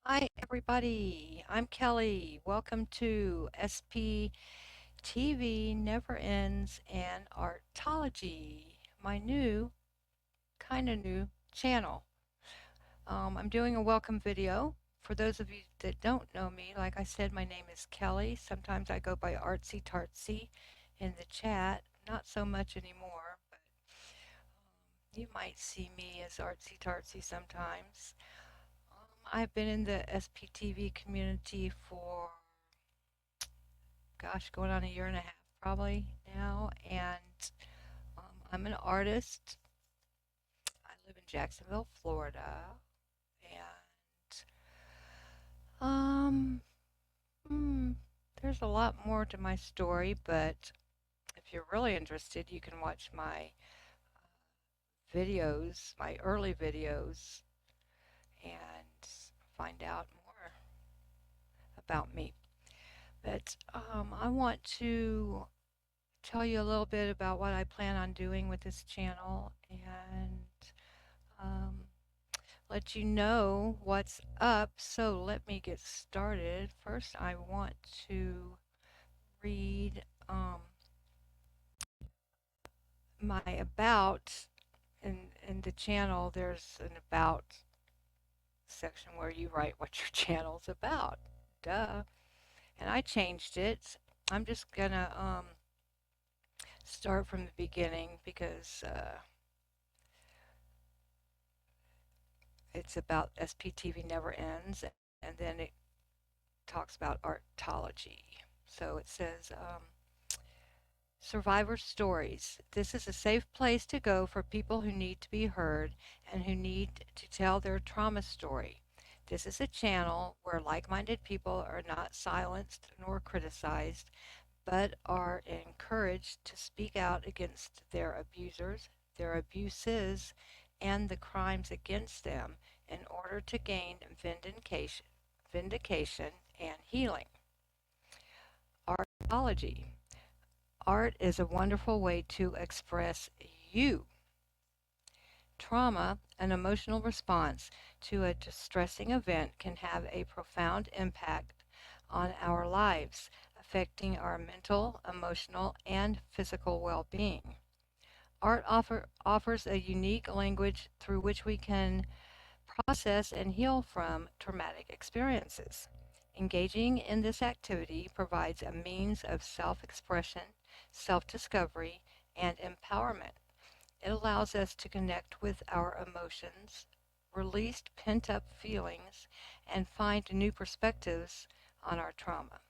Hi, everybody. I'm Kelly. Welcome to SPtv NeverIns Artology, my kind of new channel. I'm doing a welcome video. For those of you that don't know me, like I said, my name is Kelly. Sometimes I go by Artsy Tartsy in the chat. Not so much anymore, but you might see me as Artsy Tartsy sometimes. I've been in the SPtv community for going on a year and a half probably now. And I'm an artist. I live in Jacksonville, Florida. And um, hmm, there's a lot more to my story, but if you're really interested, you can watch my videos, my early videos, and find out more about me. But I want to tell you a little bit about what I plan on doing with this channel and um, let you know what's up. So let me get started. First, I want to read my about. In the channel, there's an about section where you write what your channel's about. Duh. And I changed it. I'm just gonna start from the beginning because it's about SPtv Never Ends, and then it talks about artology. So it says, Survivor Stories. This is a safe place to go for people who need to be heard and who need to tell their trauma story. This is a channel where like minded people are not silenced nor criticized, but are encouraged to speak out against their abusers, their abuses, and the crimes against them in order to gain vindication and healing. Artology. Art is a wonderful way to express you. Trauma, an emotional response to a distressing event, can have a profound impact on our lives, affecting our mental, emotional, and physical well being. Offers a unique language through which we can process and heal from traumatic experiences. Engaging in this activity provides a means of self expression, self discovery, and empowerment. It allows us to connect with our emotions, release pent up feelings, and find new perspectives on our trauma.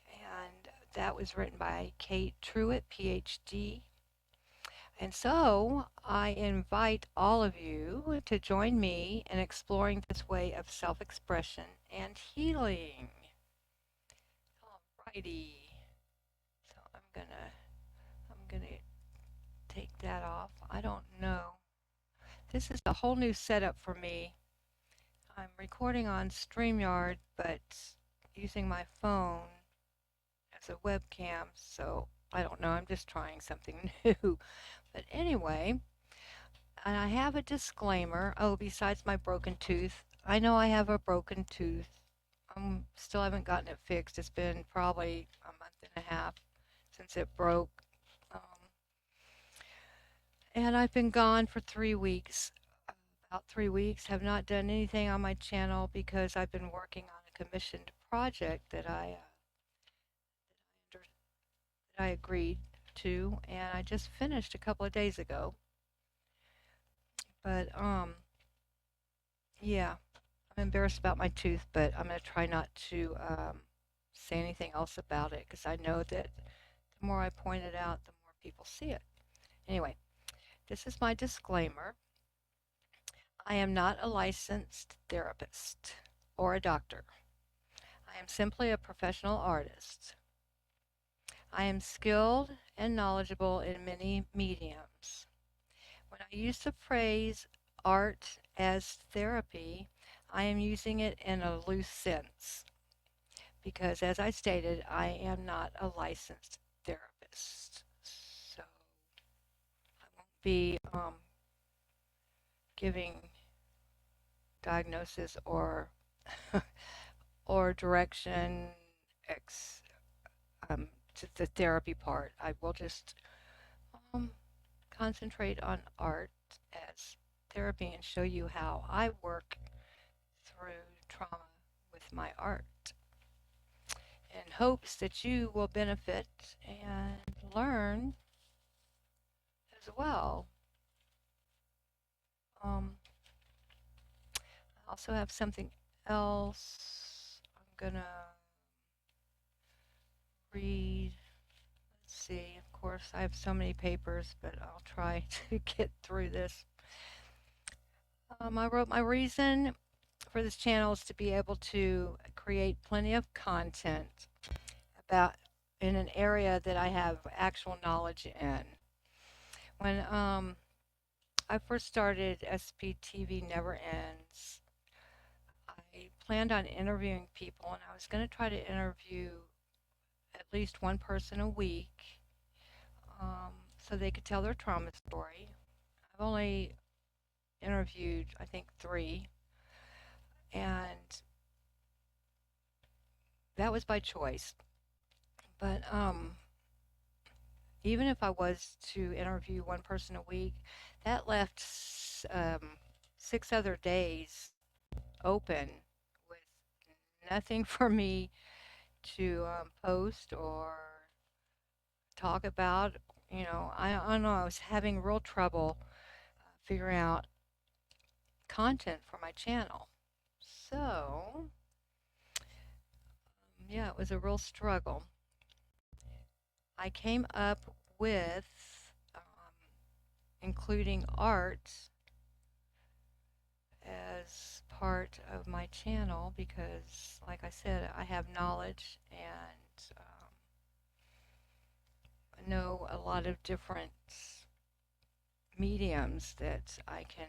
And that was written by Kate Truitt, PhD. And so I invite all of you to join me in exploring this way of self expression and healing. Alrighty. So I'm gonna take that off. I don't know. This is a whole new setup for me. I'm recording on StreamYard, but using my phone as a webcam, so I don't know. I'm just trying something new. But anyway, and I have a disclaimer. Oh, besides my broken tooth, I know I have a broken tooth. I still haven't gotten it fixed. It's been probably a month and a half since it broke. Um, and I've been gone for 3 weeks. About 3 weeks. Have not done anything on my channel because I've been working on a commissioned project that I agreed to, and I just finished a couple of days ago. But yeah, I'm embarrassed about my tooth, but I'm gonna try not to say anything else about it because I know that the more I point it out, the more people see it. Anyway, this is my disclaimer. I am not a licensed therapist or a doctor. I am simply a professional artist. I am skilled and knowledgeable in many mediums. When I use the phrase art as therapy, I am using it in a loose sense because, as I stated, I am not a licensed therapist. So I won't be giving diagnosis or or direction ex to the therapy part. I will just um, concentrate on art as therapy and show you how I work through trauma with my art in hopes that you will benefit and learn as well. I also have something else I'm gonna read. Let's see, of course, I have so many papers, but I'll try to get through this. I wrote my reason for this channel is to be able to create plenty of content about in an area that I have actual knowledge in. When I first started SPtv NeverIns, I planned on interviewing people, and I was going to try to interview at least one person a week so they could tell their trauma story. I've only interviewed, I think, three, and that was by choice. But even if I was to interview one person a week, that left six other days open with nothing for me to post or talk about. I don't know. I was having real trouble figuring out content for my channel. So, yeah, it was a real struggle. I came up with including art as part of my channel because, like I said, I have knowledge and I know a lot of different mediums that I can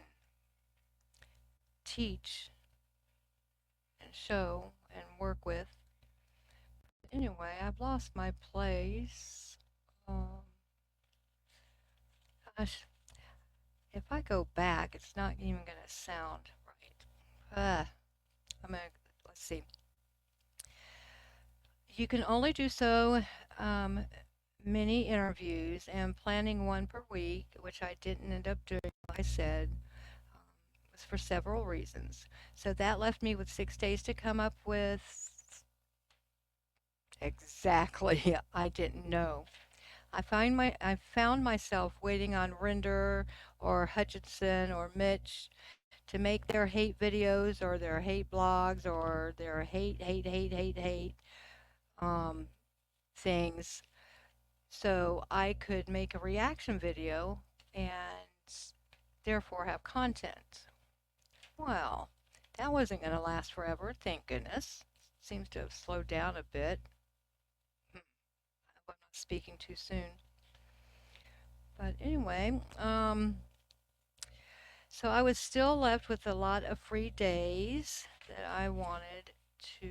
teach and show and work with. Anyway, I've lost my place. Gosh, if I go back, it's not even going to sound right. Let's see. You can only do so um, many interviews, and planning one per week, which I didn't end up doing, like I said, was for several reasons. So that left me with 6 days to come up with exactly. I didn't know. I found myself waiting on Render or Hutchinson or Mitch to make their hate videos or their hate blogs or their hate um, things so I could make a reaction video and therefore have content. Well, that wasn't going to last forever, thank goodness. Seems to have slowed down a bit. I hope I'm not speaking too soon. But anyway, so I was still left with a lot of free days that I wanted to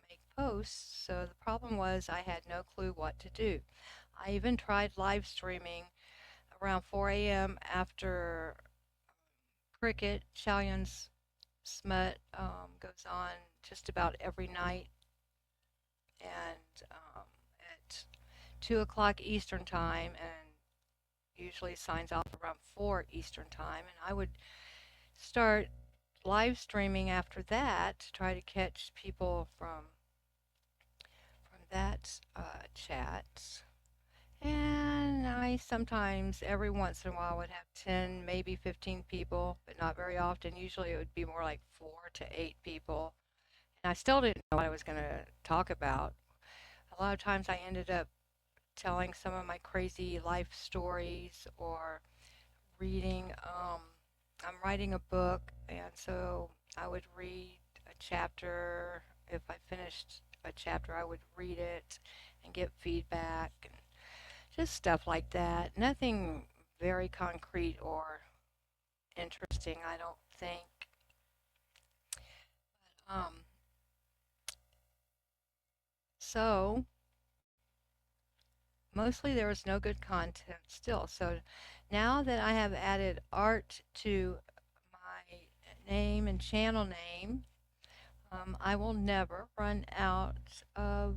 make posts. So the problem was I had no clue what to do. I even tried live streaming around 4 a.m. after Cricket, Chaoyun's Smut goes on just about every night, and at 2 o'clock Eastern Time, and usually signs off around 4 Eastern Time. And I would start live streaming after that to try to catch people from that chat. And I sometimes, every once in a while, would have 10, maybe 15 people, but not very often. Usually it would be more like 4 to 8 people. And I still didn't know what I was going to talk about. A lot of times I ended up telling some of my crazy life stories or reading. I'm writing a book, and so I would read a chapter. If I finished a chapter, I would read it and get feedback and just stuff like that. Nothing very concrete or interesting, I don't think. Um, so mostly there was no good content still. So now that I have added art to my name and channel name, I will never run out of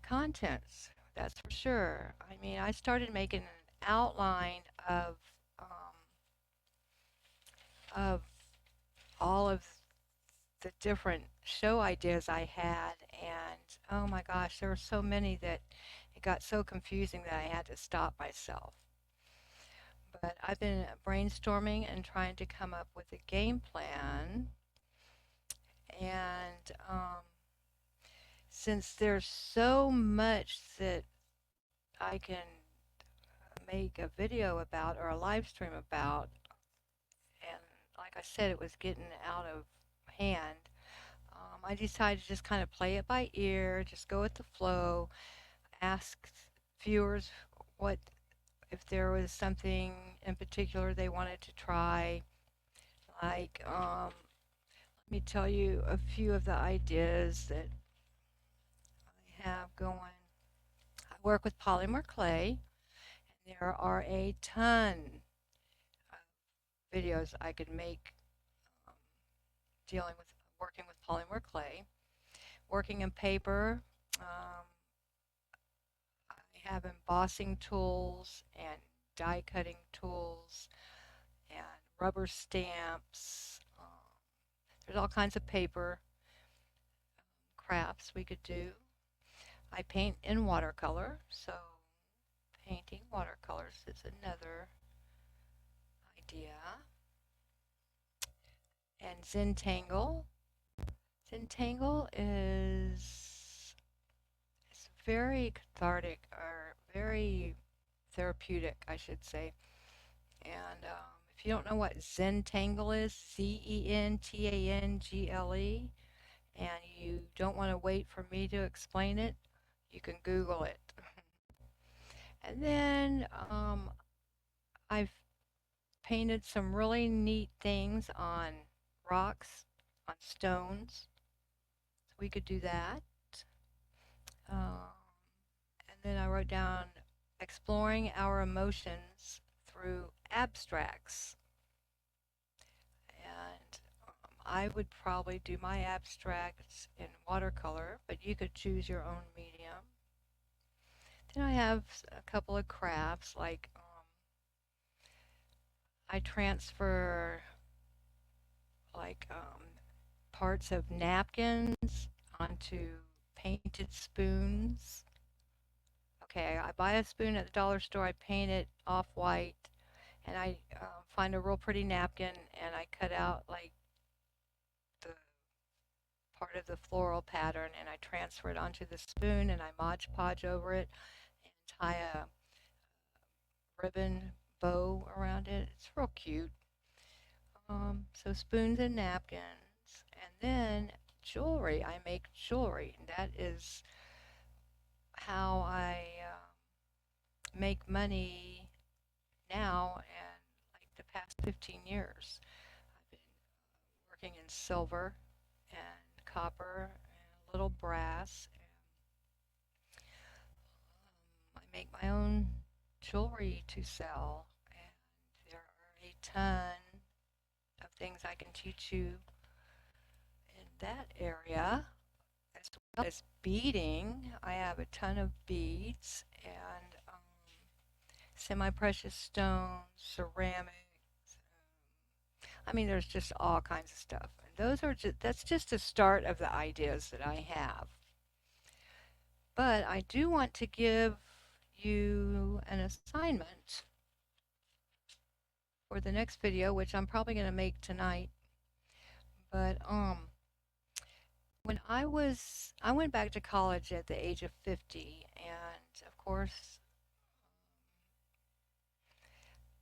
contents. That's for sure. I mean, I started making an outline um, of all of the different show ideas I had, and oh my gosh, there were so many that it got so confusing that I had to stop myself. But I've been brainstorming and trying to come up with a game plan, and since there's so much that I can make a video about or a live stream about, and like I said, it was getting out of hand. I decided to just kind of play it by ear, just go with the flow, ask viewers what if there was something in particular they wanted to try. Like, let me tell you a few of the ideas that I have going. I work with polymer clay, and there are a ton of videos I could make um, dealing with working with polymer clay. Working in paper, I have embossing tools and die cutting tools and rubber stamps. There's all kinds of paper crafts we could do. I paint in watercolor, so painting watercolors is another idea. And Zentangle. Zentangle is it's very cathartic or very therapeutic, I should say. And if you don't know what Zentangle is, Zentangle, and you don't want to wait for me to explain it, you can Google it. And then I've painted some really neat things on rocks, on stones. So we could do that. Um, and then I wrote down exploring our emotions through abstracts. And I would probably do my abstracts in watercolor, but you could choose your own medium. Then I have a couple of crafts like I transfer like parts of napkins onto painted spoons. Okay, I buy a spoon at the dollar store, I paint it off white, and I find a real pretty napkin and I cut out like the part of the floral pattern and I transfer it onto the spoon and I Mod Podge over it and tie a ribbon bow around it. It's real cute. So spoons and napkins, and then jewelry. I make jewelry. That is how I make money now and like the past 15 years. I've been working in silver and copper and a little brass. And, I make my own jewelry to sell, and there are a ton of things I can teach you in that area, as well as beading. I have a ton of beads and semi-precious stones, ceramics. I mean, there's just all kinds of stuff. And that's just the start of the ideas that I have. But I do want to give you an assignment for the next video, which I'm probably going to make tonight. But when I went back to college at the age of 50, and of course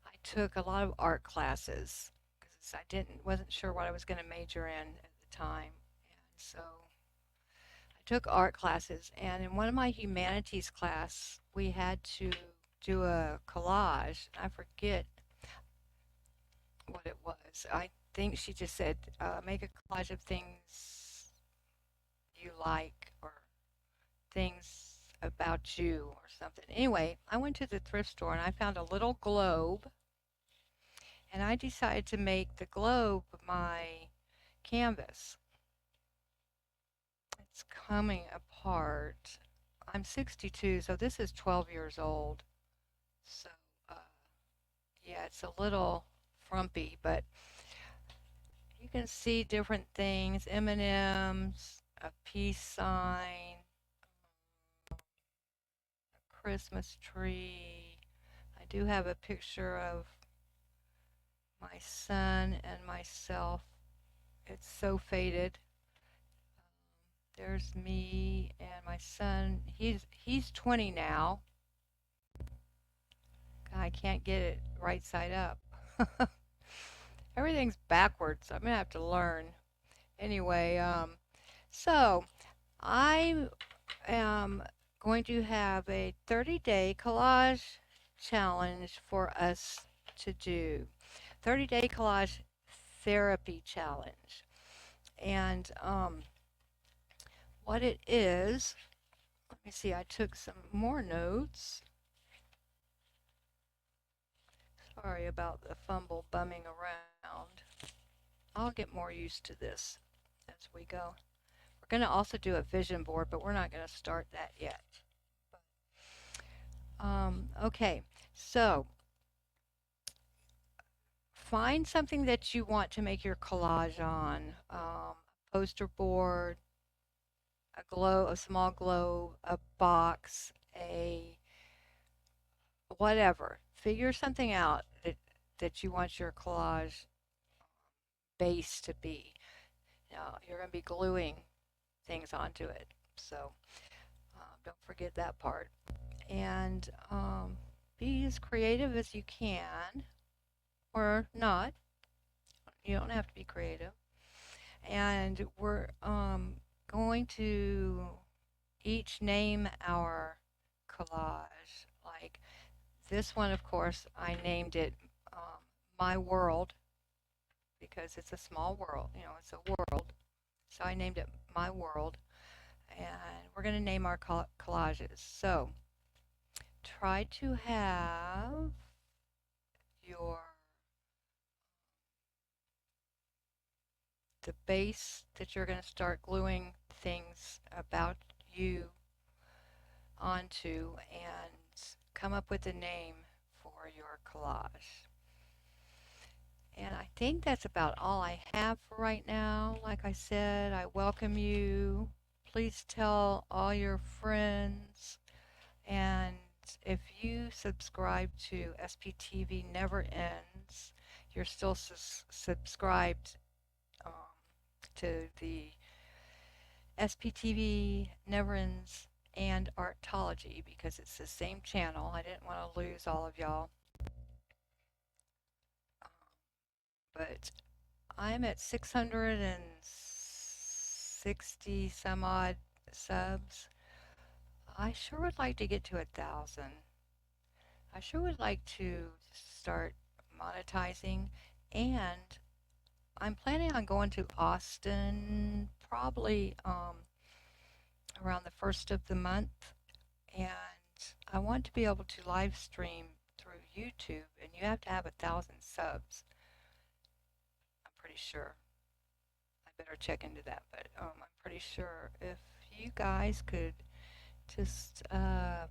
I took a lot of art classes because I wasn't sure what I was going to major in at the time, and so I took art classes. And in one of my humanities class, we had to do a collage. I forget what it was. I think she just said make a collage of things you like or things about you or something. Anyway, I went to the thrift store and I found a little globe, and I decided to make the globe my canvas. it's coming apart. I'm 62, so this is 12 years old. So, uh, yeah, it's a little frumpy, but you can see different things, M&Ms, a peace sign, a Christmas tree. I do have a picture of my son and myself. It's so faded. There's me and my son. He's 20 now. I can't get it right side up. Everything's backwards. I'm gonna have to learn. Anyway, so I am going to have a 30-day collage challenge for us to do. 30-day collage therapy challenge. And what it is, let me see, I took some more notes. Sorry about the fumble bumming around. I'll get more used to this as we go. We're going to also do a vision board, but we're not going to start that yet. Okay, so find something that you want to make your collage on. Poster board, a small globe, a box, a whatever. Figure something out that you want your collage base to be. Now, you're going to be gluing things onto it, so don't forget that part. And be as creative as you can, or not. You don't have to be creative. And we're going to each name our collage. Like this one, of course, I named it My World because it's a small world, it's a world. So I named it My World. And we're going to name our collages. So try to have your the base that you're going to start gluing things about you onto and come up with a name for your collage. And I think that's about all I have for right now. Like I said, I welcome you. Please tell all your friends. And if you subscribe to SPtv NeverIns, you're still subscribed um, to the SPtv NeverIns and Artology because it's the same channel. I didn't want to lose all of y'all. But I'm at 660 some odd subs. I sure would like to get to 1,000. I sure would like to start monetizing, and I'm planning on going to Austin probably around the first of the month, and I want to be able to live stream through YouTube, and you have to have 1,000 subs. I'm pretty sure. I better check into that, but I'm pretty sure if you guys could just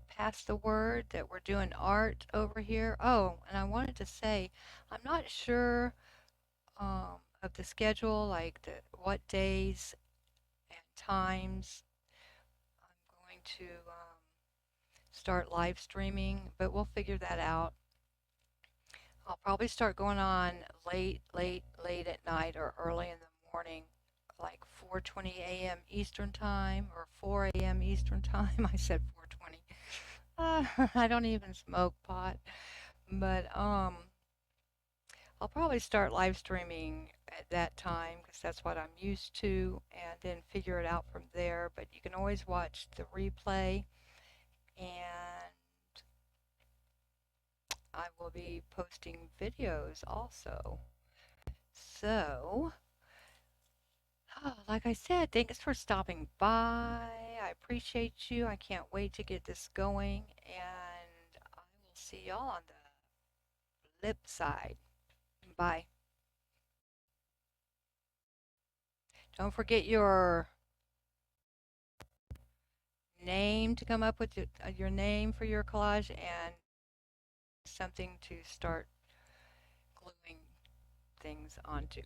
pass the word that we're doing art over here. Oh, and I wanted to say, I'm not sure of the schedule, like what days and times I'm going to start live streaming, but we'll figure that out. I'll probably start going on late at night or early in the morning, like 4:20 a.m. Eastern time or 4 a.m. Eastern time. I said 4:20. I don't even smoke pot, but I'll probably start live streaming at that time because that's what I'm used to, and then figure it out from there. But you can always watch the replay, and I will be posting videos also. So, like I said, thanks for stopping by. I appreciate you. I can't wait to get this going, and I will see y'all on the flip side. Bye. Don't forget your name to come up with your name for your collage and something to start gluing things onto.